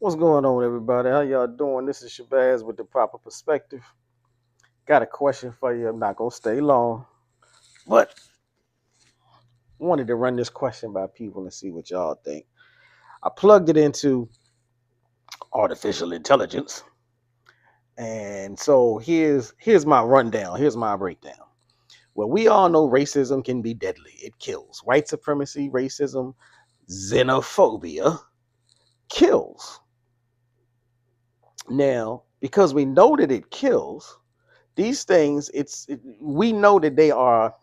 What's going on, everybody? How y'all doing? This is Shabazz with the proper perspective. Got a question for you. I'm not gonna stay long, but wanted to run this question by people and see what y'all think. I plugged it into artificial intelligence, and so here's my rundown. Here's my breakdown. Well, we all know racism can be deadly. It kills. White supremacy, racism, xenophobia kills. Now, because we know that it kills, these things, we know that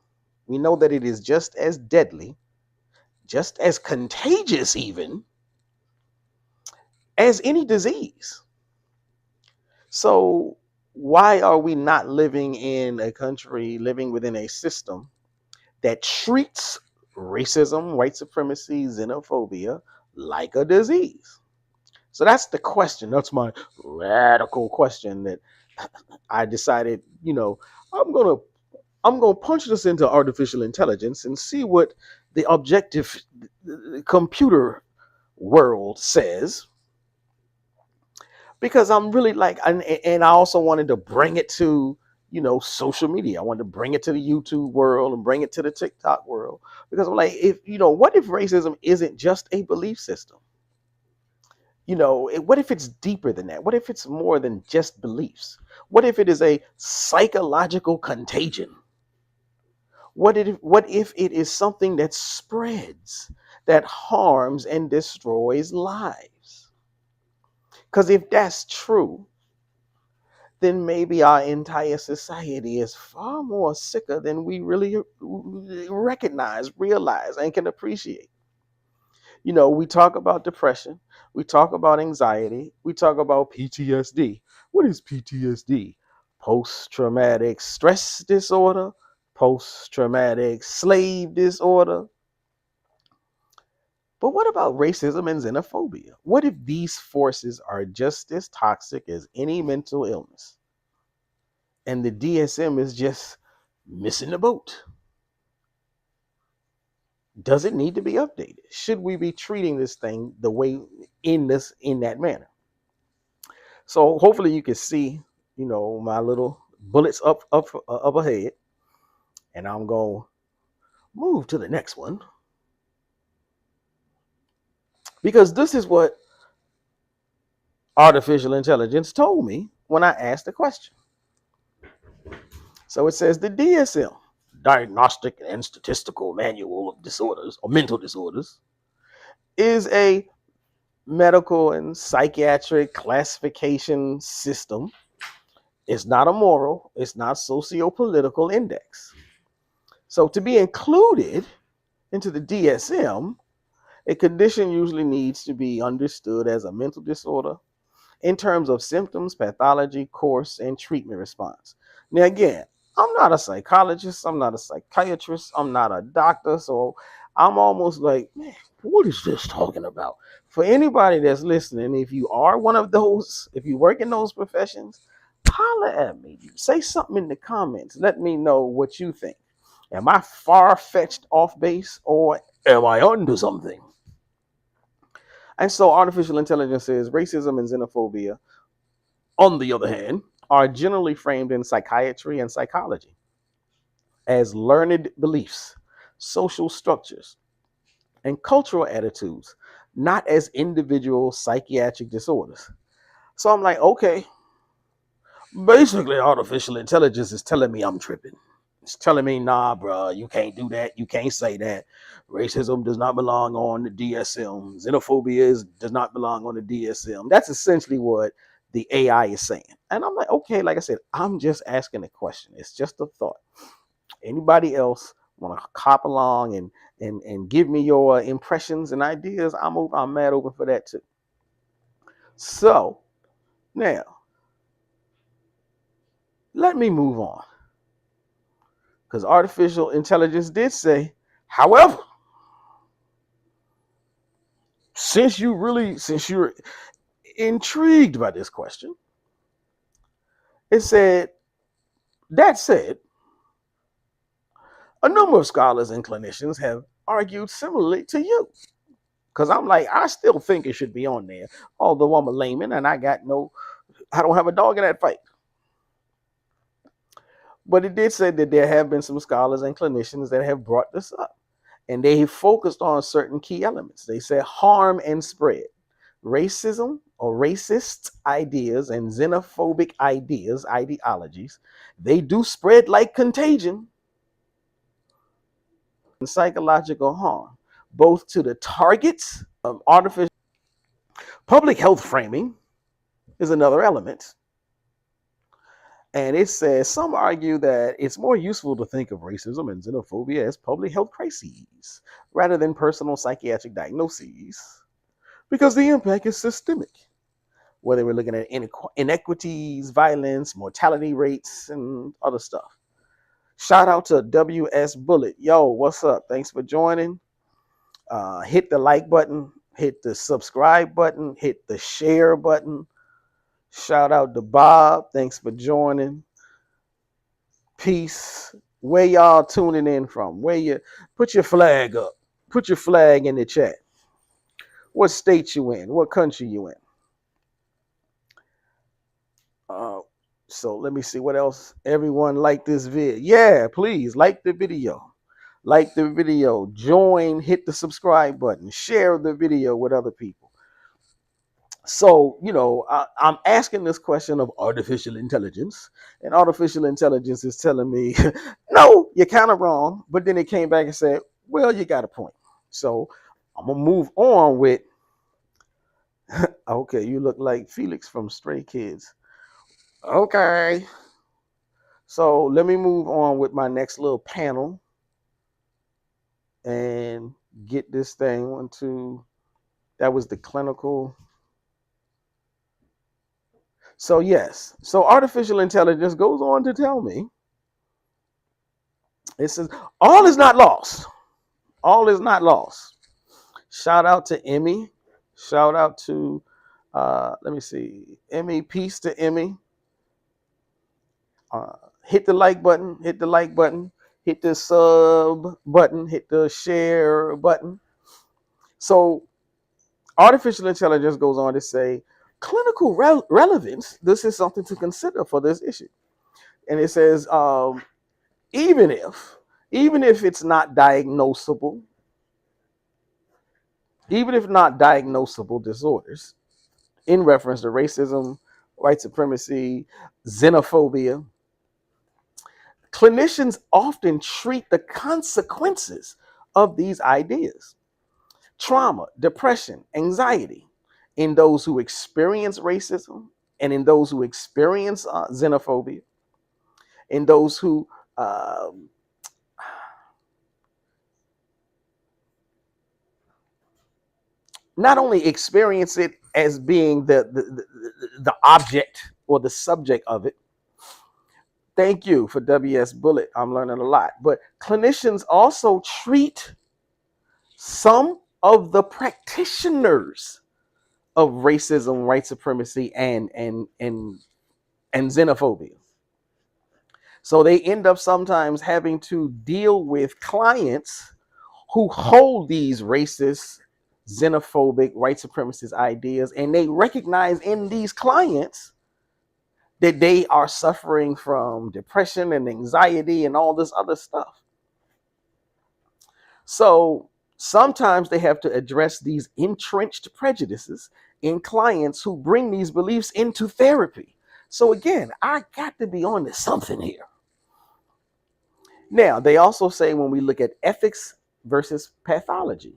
we know that it is just as deadly, just as contagious even as any disease. So why are we not living in a country, living within a system that treats racism, white supremacy, xenophobia like a disease? So that's the question. That's my radical question that I decided, I'm gonna I'm going to punch this into artificial intelligence and see what the objective computer world says. Because I'm really like, and I also wanted to bring it to, social media. I wanted to bring it to the YouTube world and bring it to the TikTok world. Because I'm like, what if racism isn't just a belief system? What if it's deeper than that? What if it's more than just beliefs? What if it is a psychological contagion? What if it is something that spreads, that harms and destroys lives? Because if that's true, then maybe our entire society is far more sicker than we really recognize, realize, and can appreciate. We talk about depression, we talk about anxiety, we talk about PTSD. What is PTSD? Post traumatic stress disorder, post traumatic slave disorder. But what about racism and xenophobia? What if these forces are just as toxic as any mental illness? And the DSM is just missing the boat. Does it need to be updated? Should we be treating this thing the way in that manner? So hopefully you can see, my little bullets up ahead, and I'm gonna move to the next one because this is what artificial intelligence told me when I asked the question. So it says the DSM, Diagnostic and Statistical Manual of Disorders or Mental Disorders, is a medical and psychiatric classification system. It's not a moral, it's not socio-political index. So to be included into the DSM, a condition usually needs to be understood as a mental disorder in terms of symptoms, pathology, course, and treatment response. Now, again, I'm not a psychologist, I'm not a psychiatrist, I'm not a doctor, so I'm almost like, man, what is this talking about? For anybody that's listening, if you are one of those, if you work in those professions, holler at me. Say something in the comments. Let me know what you think. Am I far-fetched off base or am I onto something? And so artificial intelligence says racism and xenophobia, on the other hand, are generally framed in psychiatry and psychology as learned beliefs, social structures, and cultural attitudes, not as individual psychiatric disorders. So I'm like, okay, basically artificial intelligence is telling me I'm tripping. It's telling me, nah, bro, you can't do that. You can't say that. Racism does not belong on the DSM. Xenophobia does not belong on the DSM. That's essentially what the AI is saying. And I'm like, okay, like I said, I'm just asking a question. It's just a thought. Anybody else want to cop along and give me your impressions and ideas? I'm mad open for that too. So now, let me move on. Because artificial intelligence did say, however, since you're intrigued by this question, it said, that said, a number of scholars and clinicians have argued similarly to you. Because I'm like, I still think it should be on there, although I'm a layman and I don't have a dog in that fight. But it did say that there have been some scholars and clinicians that have brought this up, and they focused on certain key elements. They said harm and spread. Racism or racist ideas and xenophobic ideologies, they do spread like contagion and psychological harm, both to the targets of artificial. Public health framing is another element. And it says some argue that it's more useful to think of racism and xenophobia as public health crises rather than personal psychiatric diagnoses because the impact is systemic. Whether we're looking at inequities, violence, mortality rates, and other stuff. Shout out to WS Bullet. Yo, what's up? Thanks for joining. Hit the like button, hit the subscribe button, hit the share button. Shout out to Bob. Thanks for joining. Peace. Where y'all tuning in from? Where you put your flag up? Put your flag in the chat. What state you in? What country you in? So let me see what else. Everyone like this video. Yeah, please like the video. Like the video. Join, hit the subscribe button. Share the video with other people. So, I'm asking this question of artificial intelligence. And artificial intelligence is telling me, no, you're kind of wrong. But then it came back and said, well, you got a point. So I'm going to move on with, okay, you look like Felix from Stray Kids. Okay. So let me move on with my next little panel and get this thing into, that was the clinical. So yes, so artificial intelligence goes on to tell me, it says, all is not lost. All is not lost. Shout out to Emmy. Shout out to, let me see, Emmy, peace to Emmy. Hit the like button, hit the like button, hit the sub button, hit the share button. So artificial intelligence goes on to say, clinical relevance, this is something to consider for this issue. And it says, even if it's not diagnosable, even if not diagnosable disorders in reference to racism, white supremacy, xenophobia, clinicians often treat the consequences of these ideas, trauma, depression, anxiety, in those who experience racism and in those who experience xenophobia, in those who not only experience it as being the object or the subject of it. Thank you for WS Bullet. I'm learning a lot. But clinicians also treat some of the practitioners of racism, white supremacy, and xenophobia. So they end up sometimes having to deal with clients who hold these racist, xenophobic, white supremacist ideas, and they recognize in these clients that they are suffering from depression and anxiety and all this other stuff. So sometimes they have to address these entrenched prejudices in clients who bring these beliefs into therapy. So again, I got to be on to something here. Now, they also say when we look at ethics versus pathology,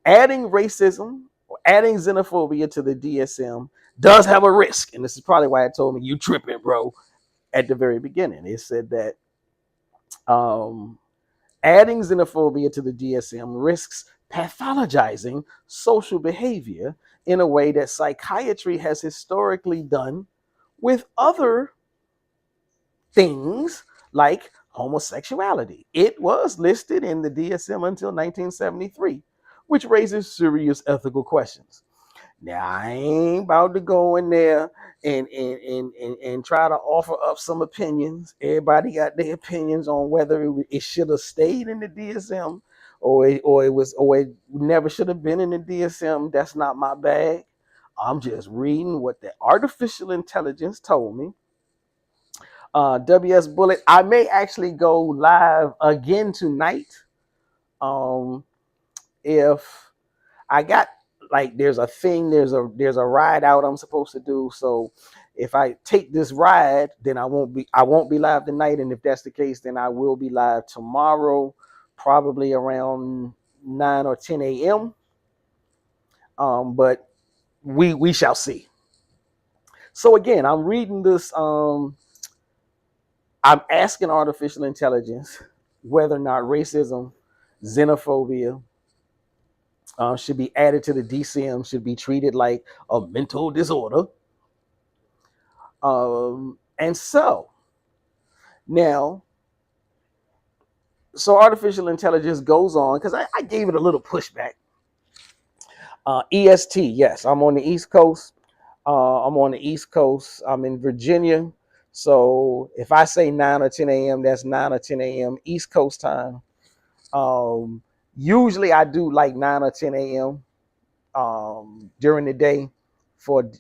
adding racism or adding xenophobia to the DSM does have a risk. And this is probably why it told me, you tripping, bro, at the very beginning. It said that adding xenophobia to the DSM risks pathologizing social behavior in a way that psychiatry has historically done with other things like homosexuality. It was listed in the DSM until 1973, which raises serious ethical questions. Now, I ain't about to go in there and try to offer up some opinions. Everybody got their opinions on whether it should have stayed in the DSM or it never should have been in the DSM. That's not my bag. I'm just reading what the artificial intelligence told me. WS Bullet. I may actually go live again tonight. If I got like there's a ride out I'm supposed to do. So if I take this ride, then I won't be live tonight. And if that's the case, then I will be live tomorrow, probably around 9 or 10 a.m. But we shall see. So again, I'm reading this. I'm asking artificial intelligence whether or not racism, xenophobia, should be added to the DSM, should be treated like a mental disorder. And so now, so artificial intelligence goes on, because I gave it a little pushback. EST, yes, I'm on the East Coast. I'm in Virginia. So if I say 9 or 10 a.m., that's 9 or 10 a.m. East Coast time. Usually I do like 9 or 10 a.m. During the day for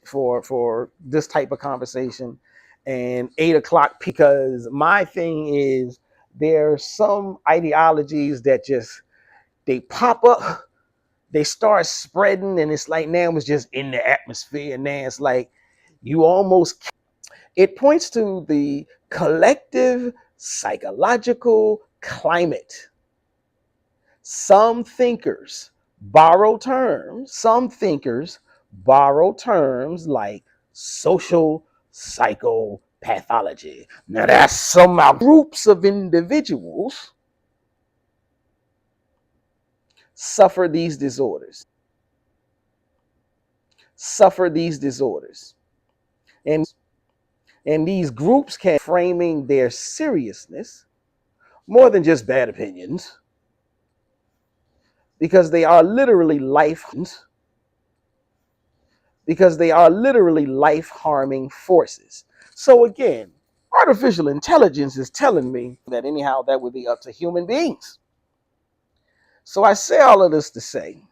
this type of conversation, and 8 o'clock, because my thing is there's some ideologies that just they pop up, they start spreading, and it's like now it's just in the atmosphere, and now it's like you almost, it points to the collective psychological climate. Some thinkers borrow terms like social psychopathology. Now that's some groups of individuals suffer these disorders. And these groups can framing their seriousness more than just bad opinions, because they are literally life-harming forces. So again, artificial intelligence is telling me that anyhow that would be up to human beings. So I say all of this to say,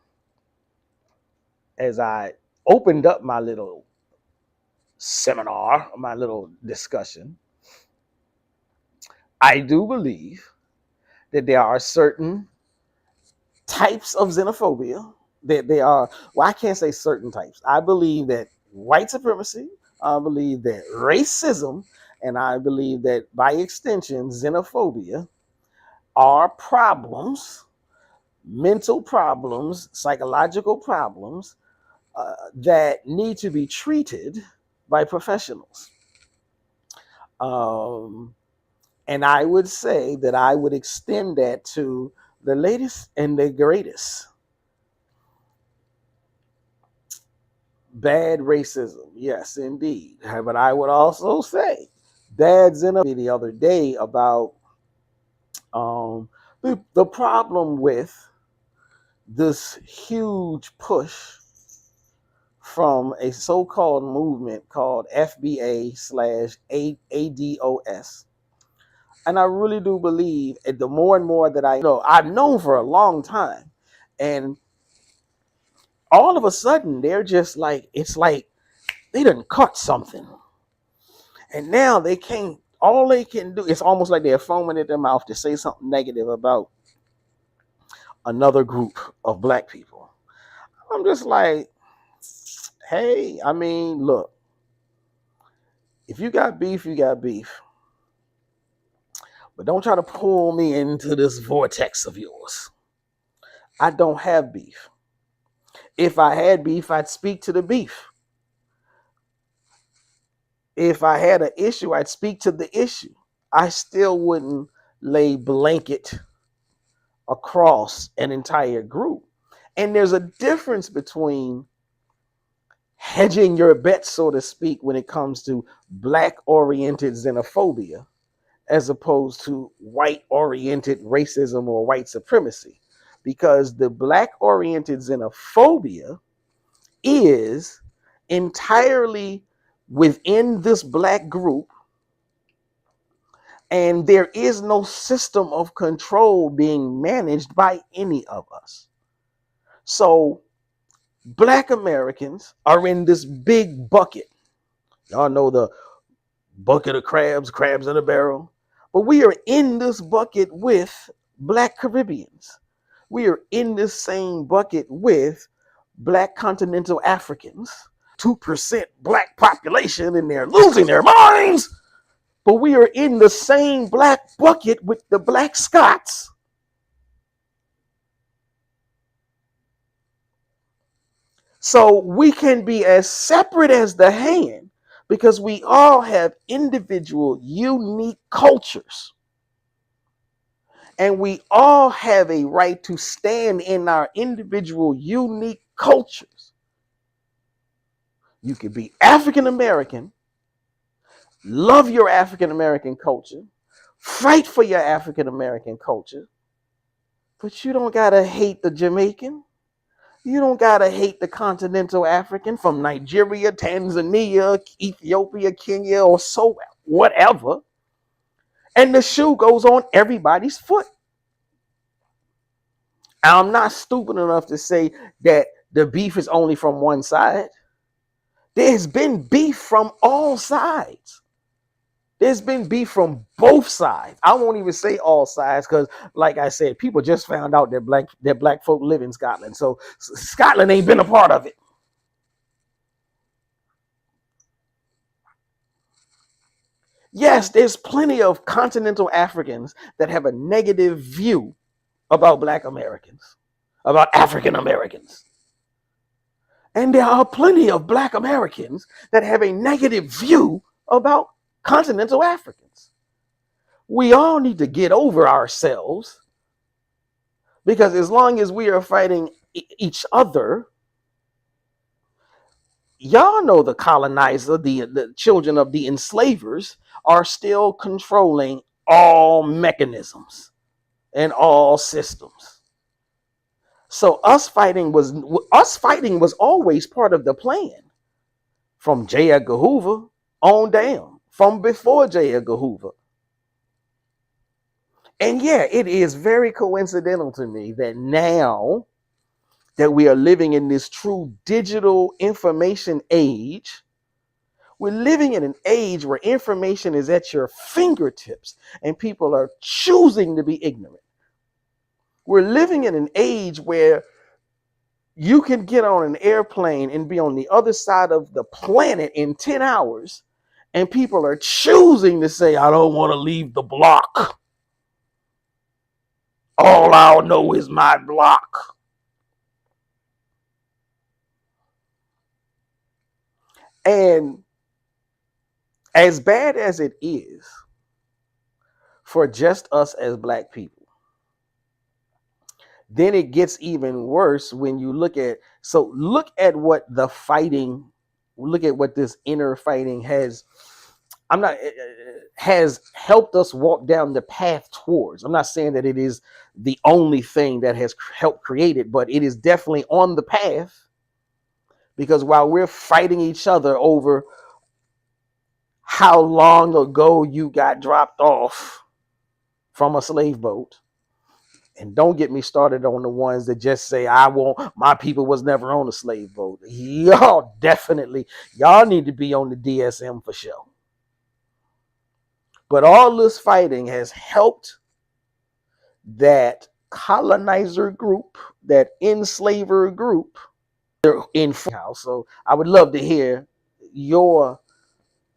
as I opened up my little seminar, my little discussion, I do believe that there are certain types of xenophobia. I can't say certain types. I believe that white supremacy, I believe that racism, and I believe that by extension, xenophobia are problems, mental problems, psychological problems that need to be treated by professionals. And I would say that I would extend that to the latest and the greatest. Bad racism, yes, indeed. But I would also say bad xenophobia the other day about the problem with this huge push from a so-called movement called FBA/ADOS. And I really do believe the more and more that I know, I've known for a long time, and all of a sudden they're just like, it's like they done caught something, and now they can't, all they can do, it's almost like they're foaming at their mouth to say something negative about another group of black people. I'm just like, hey, I mean, look, if you got beef, you got beef. But don't try to pull me into this vortex of yours. I don't have beef. If I had beef, I'd speak to the beef. If I had an issue, I'd speak to the issue. I still wouldn't lay blanket across an entire group. And there's a difference between hedging your bets, so to speak, when it comes to black-oriented xenophobia, as opposed to white-oriented racism or white supremacy. Because the black-oriented xenophobia is entirely within this black group, And there is no system of control being managed by any of us. So Black Americans are in this big bucket. Y'all know the bucket of crabs, crabs in a barrel. But we are in this bucket with Black Caribbeans. We are in this same bucket with Black continental Africans, 2% Black population, and they're losing their minds. But we are in the same Black bucket with the Black Scots. So we can be as separate as the hand because we all have individual, unique cultures. And we all have a right to stand in our individual, unique cultures. You could be African American, love your African American culture, fight for your African American culture, but you don't gotta hate the Jamaican. You don't gotta hate the continental African from Nigeria, Tanzania, Ethiopia, Kenya, or so whatever. And the shoe goes on everybody's foot. I'm not stupid enough to say that the beef is only from one side. There's been beef from all sides. There's been beef from both sides. I won't even say all sides because, like I said, people just found out that black folk live in Scotland. So Scotland ain't been a part of it. Yes, there's plenty of continental Africans that have a negative view about Black Americans, about African Americans. And there are plenty of Black Americans that have a negative view about continental Africans. We all need to get over ourselves because as long as we are fighting each other, y'all know the colonizer, the children of the enslavers are still controlling all mechanisms and all systems. So us fighting was always part of the plan from J. Edgar Hoover on down, from before J. Edgar Hoover. And yeah, it is very coincidental to me that now that we are living in this true digital information age, we're living in an age where information is at your fingertips and people are choosing to be ignorant. We're living in an age where you can get on an airplane and be on the other side of the planet in 10 hours, and people are choosing to say, I don't want to leave the block. All I'll know is my block. And as bad as it is for just us as Black people, then it gets even worse when you look at what the fighting, look at what this inner fighting has helped us walk down the path towards. I'm not saying that it is the only thing that has helped create it, but it is definitely on the path, because while we're fighting each other over how long ago you got dropped off from a slave boat, and don't get me started on the ones that just say, my people was never on a slave boat. Y'all need to be on the DSM for sure. But all this fighting has helped that colonizer group, that enslaver group, in house. So I would love to hear your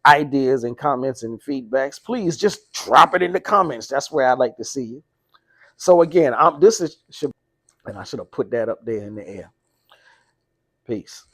ideas and comments and feedbacks. Please just drop it in the comments. That's where I'd like to see you. So again, and I should have put that up there in the air. Peace.